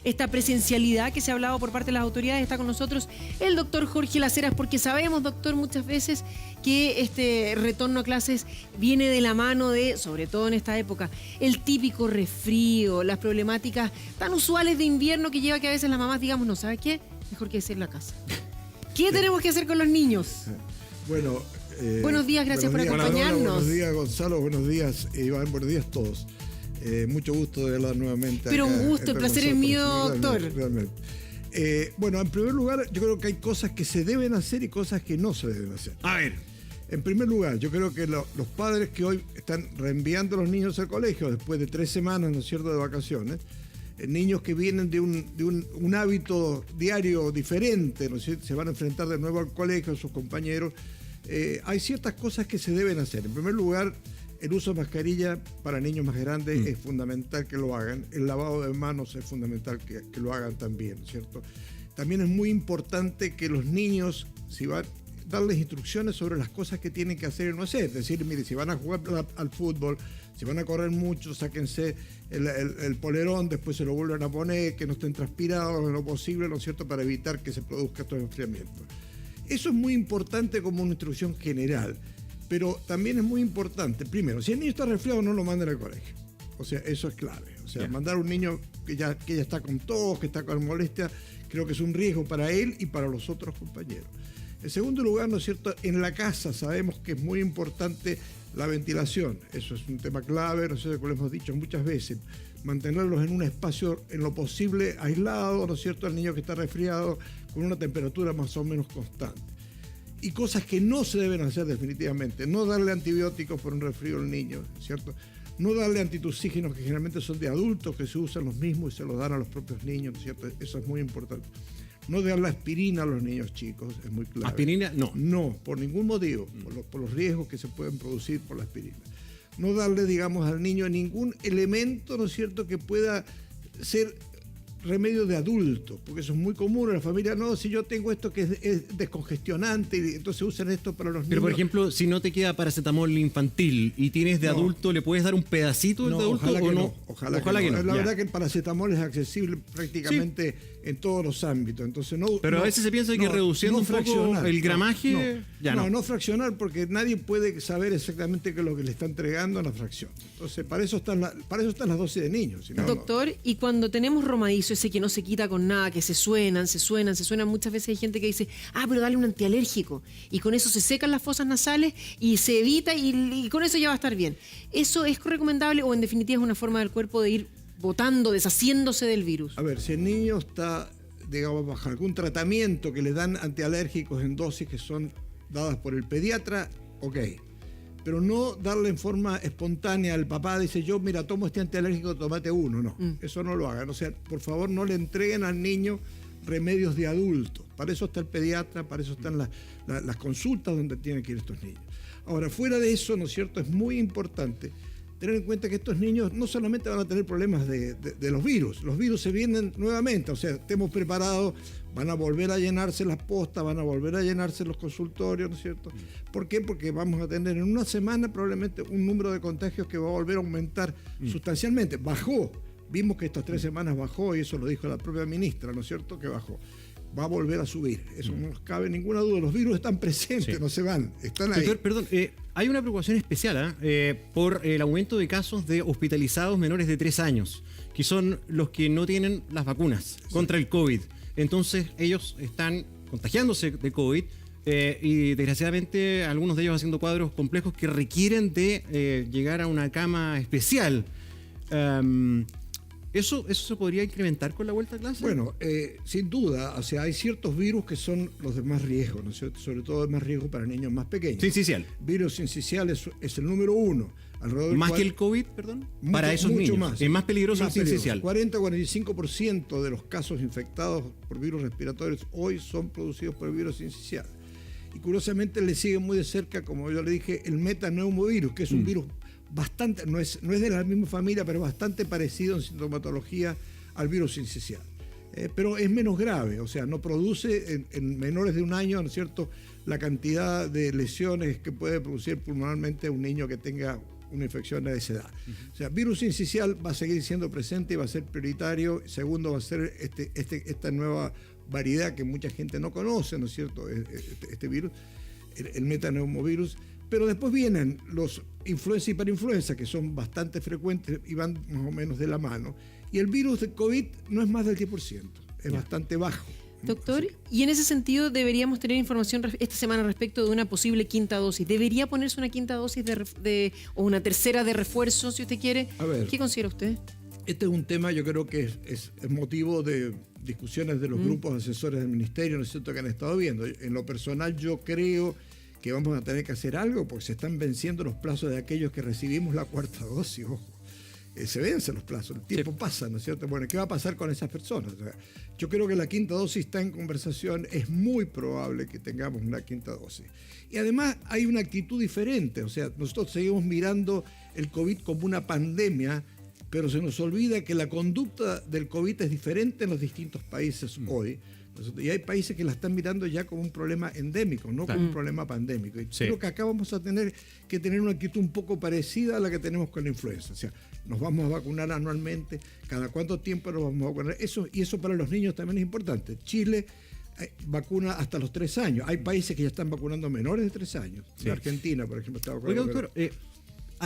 esta presencialidad que se ha hablado por parte de las autoridades. Está con nosotros el doctor Jorge Las Heras, porque sabemos, doctor, muchas veces que este retorno a clases viene de la mano de, sobre todo en esta época, el típico resfrío, las problemáticas tan usuales de invierno que lleva que a veces las mamás digamos, no, ¿sabe qué? Mejor que hacerlo a casa. ¿Qué tenemos que hacer con los niños? Bueno, buenos días, gracias por acompañarnos. Buenos días, Gonzalo, buenos días, Iván, buenos días a todos. Mucho gusto de hablar nuevamente. Pero un gusto, el placer es mío, doctor. Realmente. Bueno, en primer lugar, yo creo que hay cosas que se deben hacer y cosas que no se deben hacer. A ver. En primer lugar, yo creo que los padres que hoy están reenviando a los niños al colegio después de 3 semanas, ¿no es cierto?, de vacaciones, niños que vienen de un hábito diario diferente, ¿no es cierto?, se van a enfrentar de nuevo al colegio, a sus compañeros. Hay ciertas cosas que se deben hacer. En primer lugar, el uso de mascarilla para niños más grandes es fundamental que lo hagan. El lavado de manos es fundamental que lo hagan también, ¿cierto? También es muy importante que los niños, si van darles instrucciones sobre las cosas que tienen que hacer y no hacer. Es decir, mire, si van a jugar al fútbol, si van a correr mucho, sáquense el polerón, después se lo vuelven a poner, que no estén transpirados en lo posible, ¿no es cierto?, para evitar que se produzca estos enfriamientos. Eso es muy importante como una instrucción general, pero también es muy importante, primero, si el niño está resfriado, no lo manden al colegio. O sea, eso es clave. O sea, mandar a un niño que ya está con tos, que está con molestia, creo que es un riesgo para él y para los otros compañeros. En segundo lugar, ¿no es cierto?, en la casa sabemos que es muy importante la ventilación. Eso es un tema clave, no sé si lo hemos dicho muchas veces. Mantenerlos en un espacio en lo posible aislado, ¿no es cierto?, al niño que está resfriado con una temperatura más o menos constante. Y cosas que no se deben hacer definitivamente. No darle antibióticos por un resfrío al niño, ¿cierto? No darle antitusígenos que generalmente son de adultos, que se usan los mismos y se los dan a los propios niños, ¿no es cierto? Eso es muy importante. No darle aspirina a los niños chicos, es muy clave. ¿Aspirina? No. No, por ningún motivo, por los riesgos que se pueden producir por la aspirina. No darle, digamos, al niño ningún elemento, ¿no es cierto?, que pueda ser remedio de adulto, porque eso es muy común en la familia. No, si yo tengo esto que es descongestionante, y entonces usan esto para los niños. Pero, por ejemplo, si no te queda paracetamol infantil y tienes de adulto, ¿le puedes dar un pedacito de adulto ojalá o que no? Ojalá que no. La verdad que el paracetamol es accesible prácticamente en todos los ámbitos. Entonces pero a veces se piensa que reduciendo un poco el gramaje, no fraccionar, porque nadie puede saber exactamente qué es lo que le está entregando en la fracción. Entonces, para eso están las dosis de niños. Si no, doctor, y cuando tenemos romadizo, ese que no se quita con nada, que se suenan, muchas veces hay gente que dice, pero dale un antialérgico, y con eso se secan las fosas nasales y se evita, y con eso ya va a estar bien. ¿Eso es recomendable o en definitiva es una forma del cuerpo de ir botando, deshaciéndose del virus? A ver, si el niño está, digamos, bajo algún tratamiento que le dan antialérgicos en dosis que son dadas por el pediatra, ok. Pero no darle en forma espontánea al papá, dice yo, mira, tomo este antialérgico, tomate uno. No, eso no lo hagan. O sea, por favor, no le entreguen al niño remedios de adultos. Para eso está el pediatra, para eso están las consultas donde tienen que ir estos niños. Ahora, fuera de eso, ¿no es cierto?, es muy importante tener en cuenta que estos niños no solamente van a tener problemas de los virus se vienen nuevamente, o sea, estemos preparados, van a volver a llenarse las postas, van a volver a llenarse los consultorios, ¿no es cierto? ¿Por qué? Porque vamos a tener en una semana probablemente un número de contagios que va a volver a aumentar sustancialmente. Vimos que estas 3 semanas bajó, y eso lo dijo la propia ministra, ¿no es cierto?, que bajó. Va a volver a subir, eso no nos cabe ninguna duda. Los virus están presentes, no se van, están ahí. Doctor, perdón, hay una preocupación especial por el aumento de casos de hospitalizados menores de 3 años, que son los que no tienen las vacunas contra el COVID. Entonces ellos están contagiándose de COVID y desgraciadamente algunos de ellos haciendo cuadros complejos que requieren de llegar a una cama especial. ¿Eso se podría incrementar con la vuelta a clase? Bueno, sin duda, o sea, hay ciertos virus que son los de más riesgo, ¿no es cierto? Sobre todo de más riesgo para niños más pequeños. Sincicial. Virus sincicial es el número 1. ¿Más que el COVID, perdón? Para esos niños. Más. Es más peligroso el sincicial. 40-45% de los casos infectados por virus respiratorios hoy son producidos por el virus sincicial. Y curiosamente le sigue muy de cerca, como yo le dije, el metaneumovirus, que es un virus bastante, no es de la misma familia, pero bastante parecido en sintomatología al virus sincicial. Pero es menos grave, o sea, no produce en menores de 1 año, ¿no es cierto?, la cantidad de lesiones que puede producir pulmonalmente un niño que tenga una infección a esa edad. O sea, virus sincicial va a seguir siendo presente y va a ser prioritario. Segundo, va a ser esta nueva variedad que mucha gente no conoce, ¿no es cierto? Este virus, el metaneumovirus. Pero después vienen los influenza y parainfluenza, que son bastante frecuentes y van más o menos de la mano. Y el virus de COVID no es más del 10%, es bastante bajo. Doctor, y en ese sentido deberíamos tener información esta semana respecto de una posible quinta dosis. ¿Debería ponerse una quinta dosis o una tercera de refuerzo, si usted quiere? A ver, ¿qué considera usted? Este es un tema, yo creo que es motivo de discusiones de los grupos asesores del ministerio, ¿no es cierto?, que han estado viendo. En lo personal, yo creo que vamos a tener que hacer algo porque se están venciendo los plazos de aquellos que recibimos la cuarta dosis, ojo. Se vencen los plazos, el tiempo pasa, ¿no es cierto? Bueno, ¿qué va a pasar con esas personas? O sea, yo creo que la quinta dosis está en conversación, es muy probable que tengamos una quinta dosis. Y además hay una actitud diferente, o sea, nosotros seguimos mirando el COVID como una pandemia, pero se nos olvida que la conducta del COVID es diferente en los distintos países hoy. Y hay países que la están mirando ya como un problema endémico, no como un problema pandémico. Y creo que acá vamos a tener que tener una actitud un poco parecida a la que tenemos con la influenza. O sea, nos vamos a vacunar anualmente, cada cuánto tiempo nos vamos a vacunar. Y eso para los niños también es importante. Chile vacuna hasta los 3 años. Hay países que ya están vacunando menores de 3 años. Sí. Argentina, por ejemplo, está vacunando. Oiga, doctor,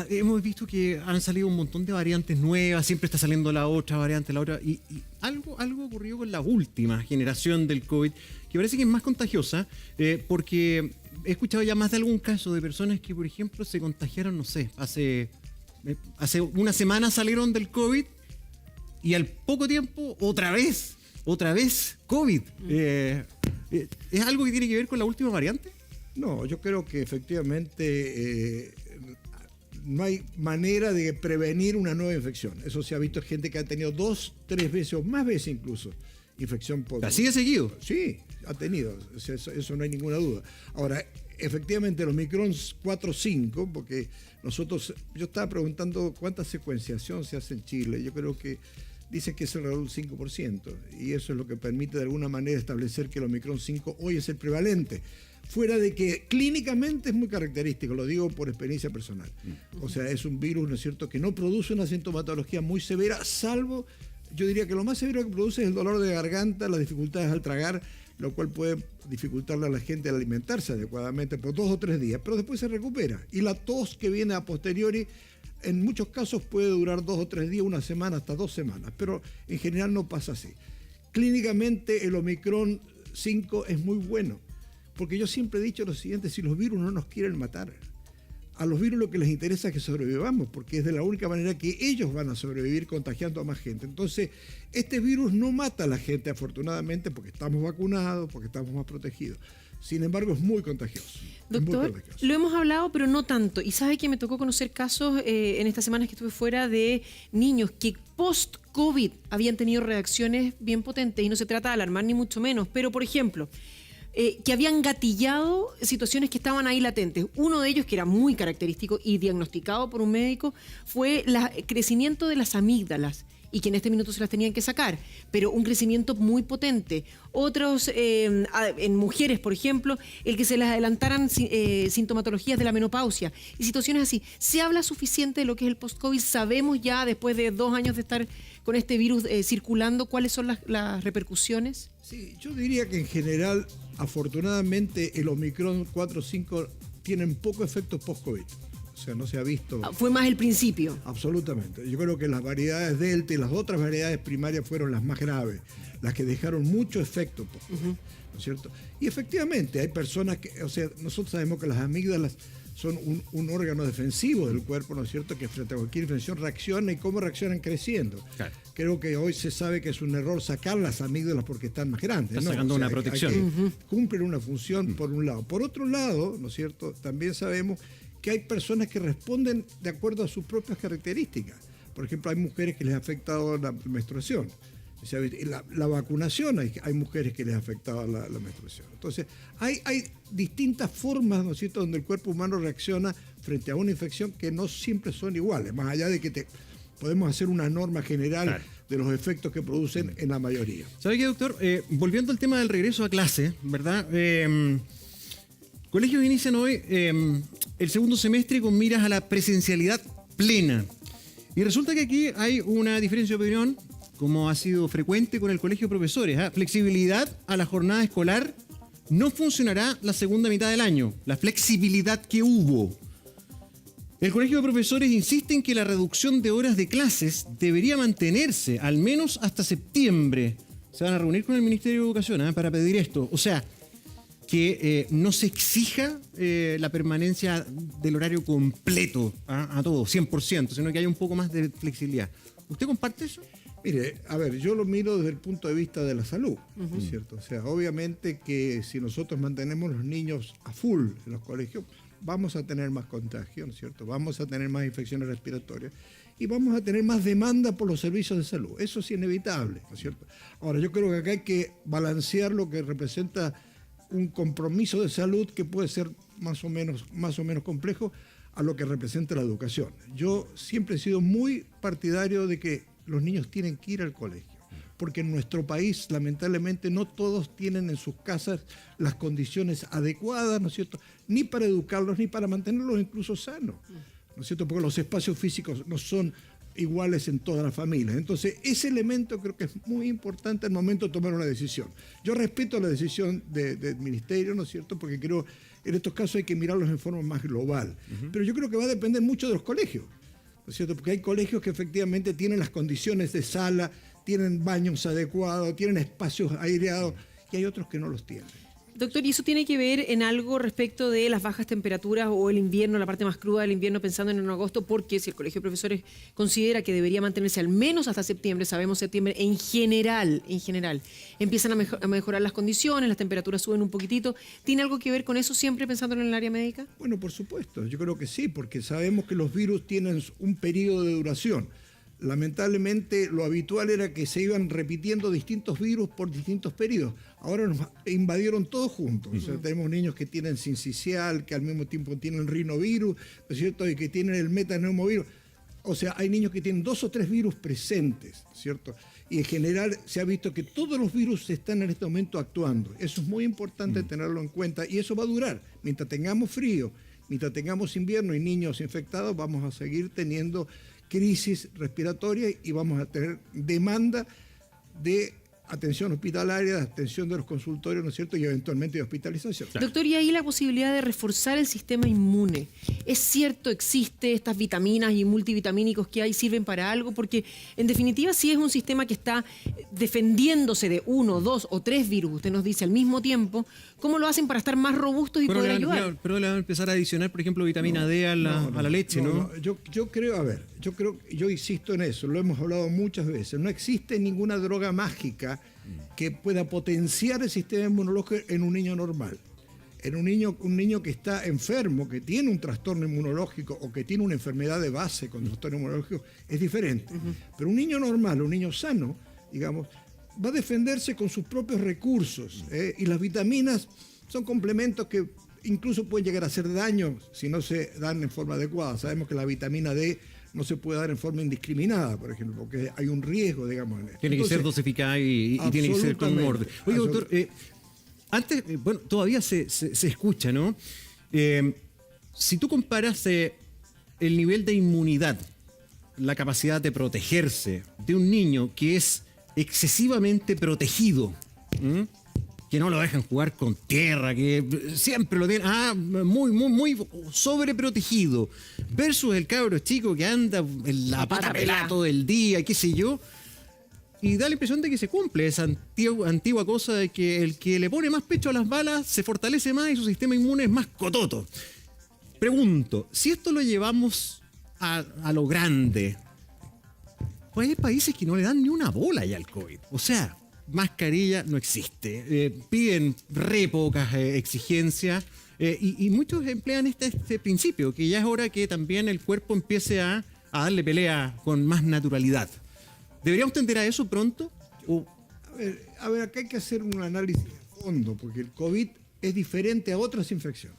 hemos visto que han salido un montón de variantes nuevas, siempre está saliendo la otra variante, la otra, y algo ocurrió con la última generación del COVID, que parece que es más contagiosa, porque he escuchado ya más de algún caso de personas que, por ejemplo, se contagiaron, no sé, hace una semana salieron del COVID y al poco tiempo otra vez COVID. ¿Es algo que tiene que ver con la última variante? No, yo creo que efectivamente no hay manera de prevenir una nueva infección. Eso se ha visto gente que ha tenido 2, 3 veces o más veces incluso infección por... ¿Así de seguido? Sí, ha tenido. Eso no hay ninguna duda. Ahora, efectivamente, los Omicron 4-5, porque yo estaba preguntando cuánta secuenciación se hace en Chile. Yo creo que dicen que es alrededor del 5%, y eso es lo que permite de alguna manera establecer que el Omicron 5 hoy es el prevalente. Fuera de que clínicamente es muy característico, lo digo por experiencia personal. O sea, es un virus, ¿no es cierto?, que no produce una sintomatología muy severa, salvo, yo diría que lo más severo que produce es el dolor de garganta, las dificultades al tragar, lo cual puede dificultarle a la gente al alimentarse adecuadamente por 2 o 3 días, pero después se recupera. Y la tos que viene a posteriori, en muchos casos puede durar 2 o 3 días, una semana, hasta 2 semanas, pero en general no pasa así. Clínicamente el Omicron 5 es muy bueno. Porque yo siempre he dicho lo siguiente, si los virus no nos quieren matar, a los virus lo que les interesa es que sobrevivamos, porque es de la única manera que ellos van a sobrevivir contagiando a más gente. Entonces, este virus no mata a la gente, afortunadamente, porque estamos vacunados, porque estamos más protegidos. Sin embargo, es muy contagioso. Doctor, lo hemos hablado, pero no tanto. Y sabe que me tocó conocer casos en estas semanas que estuve fuera de niños que post-COVID habían tenido reacciones bien potentes. Y no se trata de alarmar ni mucho menos, pero por ejemplo... que habían gatillado situaciones que estaban ahí latentes. Uno de ellos, que era muy característico y diagnosticado por un médico, fue el crecimiento de las amígdalas, y que en este minuto se las tenían que sacar, pero un crecimiento muy potente. Otros, en mujeres, por ejemplo, el que se les adelantaran sintomatologías de la menopausia y situaciones así. ¿Se habla suficiente de lo que es el post-COVID? ¿Sabemos ya, después de 2 años de estar con este virus circulando, cuáles son las repercusiones? Sí, yo diría que en general, afortunadamente, el Omicron 4-5 tienen poco efecto post-COVID. O sea, no se ha visto... Fue más el principio. Absolutamente. Yo creo que las variedades Delta y las otras variedades primarias fueron las más graves, las que dejaron mucho efecto post-COVID, ¿no es cierto? Y efectivamente hay personas que, o sea, nosotros sabemos que las amígdalas son un órgano defensivo del cuerpo, ¿no es cierto?, que frente a cualquier infección reacciona, y cómo reaccionan creciendo. Claro. Creo que hoy se sabe que es un error sacar las amígdalas porque están más grandes. Está sacando una protección. Cumplen una función por un lado. Por otro lado, ¿no es cierto?, también sabemos que hay personas que responden de acuerdo a sus propias características. Por ejemplo, hay mujeres que les ha afectado la menstruación. O sea, la vacunación, hay mujeres que les ha afectado la menstruación. Entonces, hay distintas formas, ¿no es cierto?, donde el cuerpo humano reacciona frente a una infección que no siempre son iguales, más allá de que podemos hacer una norma general de los efectos que producen en la mayoría. ¿Sabe qué, doctor? Volviendo al tema del regreso a clase, ¿verdad? Colegios inician hoy el segundo semestre con miras a la presencialidad plena. Y resulta que aquí hay una diferencia de opinión, como ha sido frecuente con el colegio de profesores. Flexibilidad a la jornada escolar no funcionará la segunda mitad del año. La flexibilidad que hubo. El colegio de profesores insiste en que la reducción de horas de clases debería mantenerse al menos hasta septiembre. Se van a reunir con el Ministerio de Educación para pedir esto. O sea, que no se exija la permanencia del horario completo a todos, 100%, sino que haya un poco más de flexibilidad. ¿Usted comparte eso? Mire, a ver, yo lo miro desde el punto de vista de la salud, ¿no es cierto? O sea, obviamente que si nosotros mantenemos los niños a full en los colegios, vamos a tener más contagio, ¿no es cierto? Vamos a tener más infecciones respiratorias y vamos a tener más demanda por los servicios de salud. Eso es inevitable, ¿no es cierto? Ahora, yo creo que acá hay que balancear lo que representa un compromiso de salud que puede ser más o menos complejo a lo que representa la educación. Yo siempre he sido muy partidario de que los niños tienen que ir al colegio, porque en nuestro país, lamentablemente, no todos tienen en sus casas las condiciones adecuadas, ¿no es cierto?, ni para educarlos, ni para mantenerlos incluso sanos, ¿no es cierto?, porque los espacios físicos no son iguales en todas las familias. Entonces, ese elemento creo que es muy importante al momento de tomar una decisión. Yo respeto la decisión del ministerio, ¿no es cierto?, porque creo en estos casos hay que mirarlos en forma más global. Pero yo creo que va a depender mucho de los colegios, ¿no es cierto?, porque hay colegios que efectivamente tienen las condiciones de sala, tienen baños adecuados, tienen espacios aireados, y hay otros que no los tienen. Doctor, ¿y eso tiene que ver en algo respecto de las bajas temperaturas o el invierno, la parte más cruda del invierno, pensando en agosto? Porque si el Colegio de Profesores considera que debería mantenerse al menos hasta septiembre, sabemos septiembre en general, empiezan a mejorar las condiciones, las temperaturas suben un poquitito. ¿Tiene algo que ver con eso siempre pensando en el área médica? Bueno, por supuesto, yo creo que sí, porque sabemos que los virus tienen un periodo de duración. Lamentablemente lo habitual era que se iban repitiendo distintos virus por distintos periodos. Ahora nos invadieron todos juntos. O sea, tenemos niños que tienen sincicial, que al mismo tiempo tienen rinovirus, ¿no es cierto?, y que tienen el metaneumovirus. O sea, hay niños que tienen 2 o 3 virus presentes, ¿cierto? Y en general se ha visto que todos los virus están en este momento actuando. Eso es muy importante tenerlo en cuenta y eso va a durar. Mientras tengamos frío, mientras tengamos invierno y niños infectados, vamos a seguir teniendo crisis respiratoria y vamos a tener demanda de atención hospitalaria, de atención de los consultorios, ¿no es cierto?, y eventualmente de hospitalización. Claro. Doctor, y ahí la posibilidad de reforzar el sistema inmune. ¿Es cierto, existe estas vitaminas y multivitamínicos que hay sirven para algo? Porque en definitiva si es un sistema que está defendiéndose de 1, 2 o 3 virus, usted nos dice al mismo tiempo, ¿cómo lo hacen para estar más robustos y poder ayudar? Pero le van a empezar a adicionar, por ejemplo, vitamina D a la leche, ¿no? Yo insisto en eso, lo hemos hablado muchas veces. No existe ninguna droga mágica que pueda potenciar el sistema inmunológico en un niño normal. En un niño que está enfermo, que tiene un trastorno inmunológico o que tiene una enfermedad de base con trastorno inmunológico, es diferente. Pero un niño normal, un niño sano, digamos, va a defenderse con sus propios recursos. Y las vitaminas son complementos que incluso pueden llegar a hacer daño si no se dan en forma adecuada. Sabemos que la vitamina D no se puede dar en forma indiscriminada, por ejemplo, porque hay un riesgo, digamos. Tiene que ser dosificada y tiene que ser con un orden. Oye, doctor, antes, bueno, todavía se escucha, ¿no? Si tú comparas el nivel de inmunidad, la capacidad de protegerse de un niño que es excesivamente protegido, que no lo dejan jugar con tierra, que siempre lo tienen muy sobreprotegido, versus el cabro chico que anda en la pata pelada todo el día, qué sé yo, y da la impresión de que se cumple esa antigua cosa de que el que le pone más pecho a las balas se fortalece más y su sistema inmune es más cototo. Pregunto, si esto lo llevamos a lo grande, pues hay países que no le dan ni una bola ya al COVID. O sea, mascarilla no existe. Piden re pocas exigencias y muchos emplean este principio, que ya es hora que también el cuerpo empiece a darle pelea con más naturalidad. ¿Deberíamos tender a eso pronto? A ver, acá hay que hacer un análisis de fondo, porque el COVID es diferente a otras infecciones.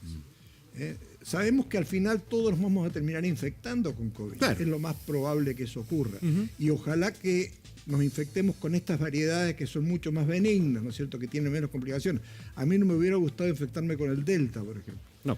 Sabemos que al final todos nos vamos a terminar infectando con COVID. Claro. Es lo más probable que eso ocurra. Y ojalá que nos infectemos con estas variedades que son mucho más benignas, ¿no es cierto?, que tienen menos complicaciones. A mí no me hubiera gustado infectarme con el Delta, por ejemplo. No.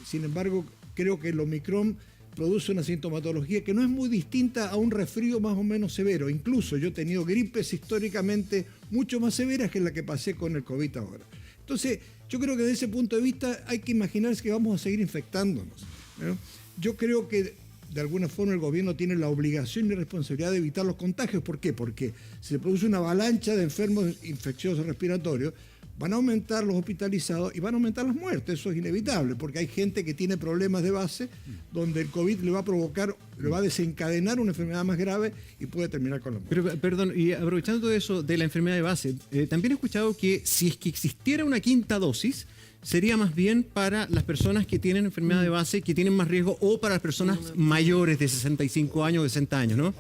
Sin embargo, creo que el Omicron produce una sintomatología que no es muy distinta a un resfrío más o menos severo. Incluso yo he tenido gripes históricamente mucho más severas que la que pasé con el COVID ahora. Entonces, yo creo que desde ese punto de vista hay que imaginarse que vamos a seguir infectándonos, ¿no? Yo creo que de alguna forma el gobierno tiene la obligación y responsabilidad de evitar los contagios. ¿Por qué? Porque si se produce una avalancha de enfermos infecciosos respiratorios, van a aumentar los hospitalizados y van a aumentar las muertes. Eso es inevitable, porque hay gente que tiene problemas de base donde el COVID le va a provocar, le va a desencadenar una enfermedad más grave y puede terminar con la muerte. Pero, perdón, y aprovechando todo eso de la enfermedad de base, también he escuchado que si es que existiera una quinta dosis, sería más bien para las personas que tienen enfermedad de base, que tienen más riesgo, o para las personas mayores de 65 años, de 60 años, ¿no?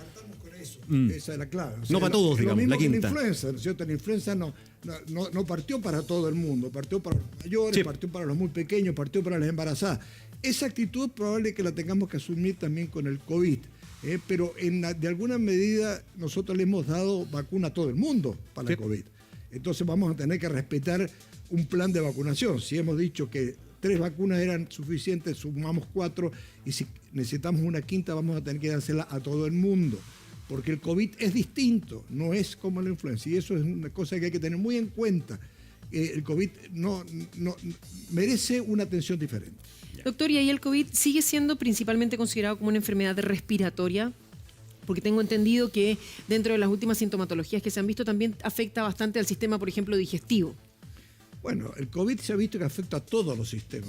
Esa es la clave. O sea, no para todos, digamos, lo mismo la quinta. Que la influenza, ¿no es cierto? La influenza no partió para todo el mundo, partió para los mayores, Sí. partió para los muy pequeños, partió para las embarazadas. Esa actitud probable que la tengamos que asumir también con el COVID. Pero de alguna medida nosotros le hemos dado vacuna a todo el mundo para el COVID. Entonces vamos a tener que respetar un plan de vacunación. Si hemos dicho que 3 vacunas eran suficientes, sumamos 4, y si necesitamos una quinta vamos a tener que dársela a todo el mundo. Porque el COVID es distinto, no es como la influenza. Y eso es una cosa que hay que tener muy en cuenta. El COVID no merece una atención diferente. Doctor, ¿y ahí el COVID sigue siendo principalmente considerado como una enfermedad respiratoria? Porque tengo entendido que dentro de las últimas sintomatologías que se han visto también afecta bastante al sistema, por ejemplo, digestivo. Bueno, el COVID se ha visto que afecta a todos los sistemas.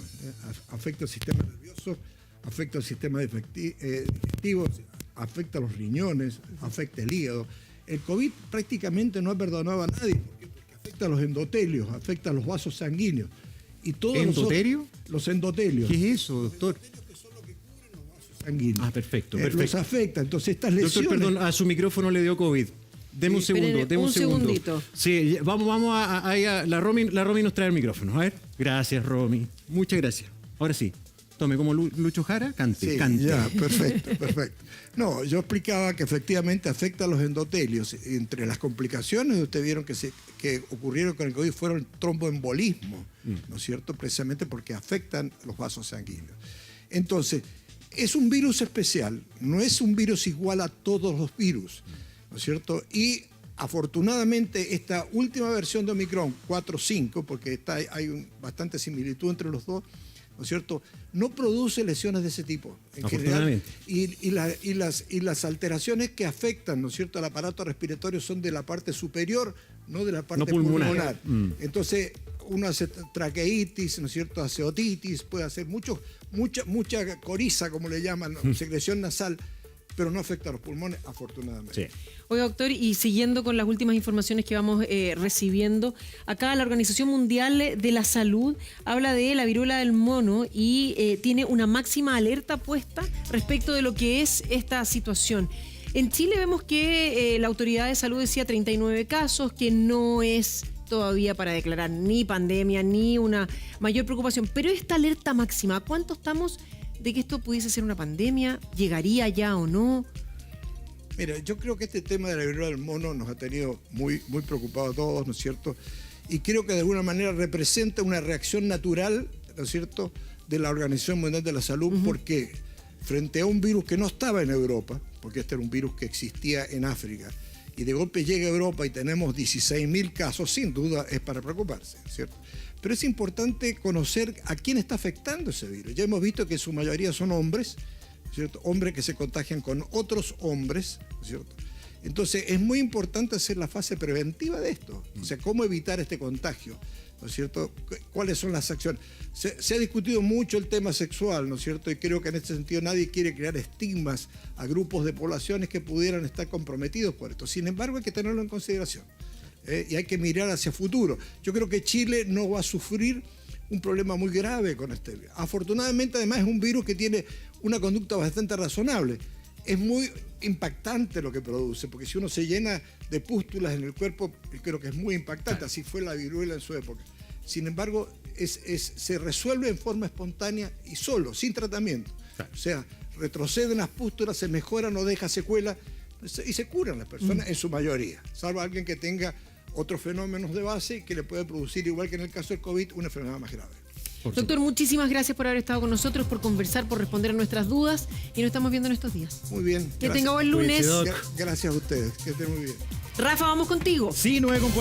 Afecta al sistema nervioso, afecta al sistema digestivo, afecta a los riñones, afecta el hígado. El COVID prácticamente no ha perdonado a nadie. ¿Por qué? Porque afecta a los endotelios, afecta a los vasos sanguíneos. Y todos ¿Endotelio? Los endotelios. ¿Qué es eso, doctor? Sanguíneos. Ah, perfecto. Los afecta. Entonces estas lesiones... Doctor, perdón, a su micrófono le dio COVID. Deme un segundo, Esperen, deme un un segundo. segundito. Sí, vamos a la Romy nos trae el micrófono. A ver. Gracias, Romy. Muchas gracias. Ahora sí. Tome como Lucho Jara, cante, Sí, cante. ya, perfecto. No, yo explicaba que efectivamente afecta a los endotelios. Entre las complicaciones, ustedes vieron que ocurrieron con el COVID fueron tromboembolismo, ¿no es cierto? Precisamente porque afectan los vasos sanguíneos. Entonces, es un virus especial, no es un virus igual a todos los virus, ¿no es cierto? Y afortunadamente esta última versión de Omicron, 4.5, porque hay bastante similitud entre los dos, ¿no es cierto?, no produce lesiones de ese tipo en general. Y las alteraciones que afectan, ¿no es cierto?, al aparato respiratorio son de la parte superior, no de la parte pulmonar. Entonces, uno hace traqueitis, ¿no es cierto?, hace otitis, puede hacer mucha coriza, como le llaman, ¿no? Secreción nasal, pero no afecta a los pulmones, afortunadamente. Sí. Oiga, doctor, y siguiendo con las últimas informaciones que vamos recibiendo, acá la Organización Mundial de la Salud habla de la viruela del mono y tiene una máxima alerta puesta respecto de lo que es esta situación. En Chile vemos que la Autoridad de Salud decía 39 casos, que no es todavía para declarar ni pandemia ni una mayor preocupación, pero esta alerta máxima, ¿a cuánto estamos de que esto pudiese ser una pandemia? ¿Llegaría ya o no? Mira, yo creo que este tema de la viruela del mono nos ha tenido muy preocupados a todos, ¿no es cierto? Y creo que de alguna manera representa una reacción natural, ¿no es cierto?, de la Organización Mundial de la Salud, porque frente a un virus que no estaba en Europa, porque este era un virus que existía en África, y de golpe llega a Europa y tenemos 16.000 casos, sin duda es para preocuparse, ¿cierto? Pero es importante conocer a quién está afectando ese virus. Ya hemos visto que en su mayoría son hombres, ¿cierto? Hombres que se contagian con otros hombres, ¿cierto? Entonces es muy importante hacer la fase preventiva de esto, o sea, cómo evitar este contagio, ¿no es cierto? ¿Cuáles son las acciones? Se ha discutido mucho el tema sexual, ¿no es cierto? Y creo que en este sentido nadie quiere crear estigmas a grupos de poblaciones que pudieran estar comprometidos por esto. Sin embargo, hay que tenerlo en consideración y hay que mirar hacia futuro. Yo creo que Chile no va a sufrir un problema muy grave con este virus. Afortunadamente, además, es un virus que tiene una conducta bastante razonable. Es muy impactante lo que produce, porque si uno se llena de pústulas en el cuerpo, creo que es muy impactante. Así fue la viruela en su época. Sin embargo, se resuelve en forma espontánea y solo, sin tratamiento. O sea, retroceden las pústulas, se mejoran, no deja secuela y se curan las personas en su mayoría, salvo alguien que tenga otros fenómenos de base que le puede producir, igual que en el caso del COVID, una enfermedad más grave. Doctor, muchísimas gracias por haber estado con nosotros, por conversar, por responder a nuestras dudas y nos estamos viendo en estos días. Muy bien. Que Gracias. tenga buen lunes. Gracias a ustedes. Que estén muy bien. Rafa, vamos contigo. Sí, 9:40.